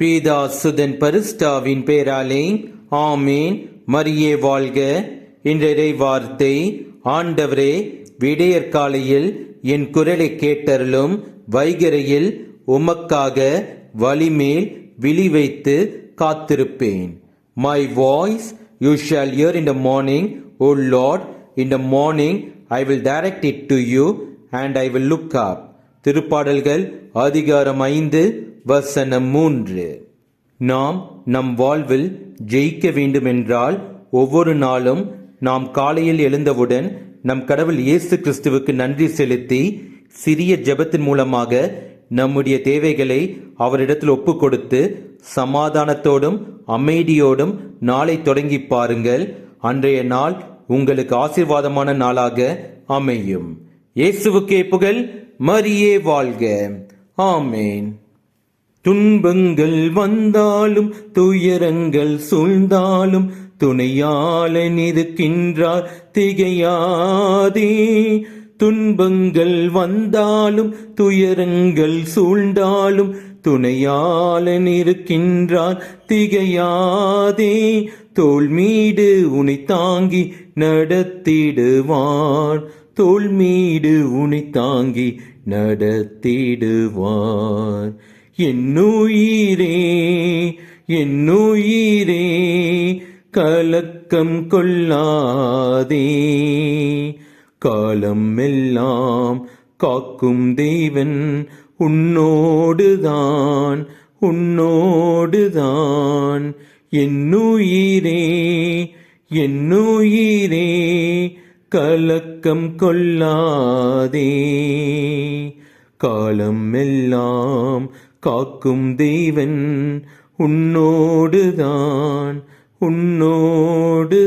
பீதா சுதன் பரிசுத்தாவின் பேராலே ஆமேன். மரியே வாழ்க. இன்றைய வார்த்தை: ஆண்டவரே, விடியற்காலையில் என் குரலை கேட்டருளும். வைகரையில் உமக்காக வழிமேல் விழி வைத்து காத்திருப்பேன். My voice you shall hear in the morning, O Lord. In the morning I will direct it to you and I will look up. திருப்பாடல்கள் அதிகாரம் 5 வசனம் 3. நாம் நம் வாழ்வில் ஜெயிக்க வேண்டுமென்றால் ஒவ்வொரு நாளும் நாம் காலையில் எழுந்தவுடன் நம் கடவுள் இயேசு கிறிஸ்துவுக்கு நன்றி செலுத்தி சிறிய ஜெபத்தின் மூலமாக நம்முடைய தேவைகளை அவரிடத்தில் ஒப்பு கொடுத்து சமாதானத்தோடும் அமைதியோடும் நாளை தொடங்கி பாருங்கள். அன்றைய நாள் உங்களுக்கு ஆசீர்வாதமான நாளாக அமையும். இயேசுவுக்கே புகழ். மரியே வாழ்க. ஆமேன். துன்பங்கள் வந்தாலும் துயரங்கள் சூழ்ந்தாலும் துணையாளன் இருக்கின்றார், திகையாதே. துன்பங்கள் வந்தாலும் துயரங்கள் சூழ்ந்தாலும் துணையாளன் இருக்கின்றார், திகையாதே. தோள் மீது உனை தாங்கி நடத்திடுவார், தோள் மீது உனை தாங்கி நடத்திடுவார். என்னுயிரே என்னுயிரே கலக்கம் கொள்ளாதே, காலம் எல்லாம் காக்கும் தேவன் உன்னோடுதான் உன்னோடுதான். என்னுயிரே என்னுயிரே கலக்கம் கொள்ளாதே, காலம் எல்லாம் காக்கும் தேவன் உன்னோடுதான் உன்னோடுதான்.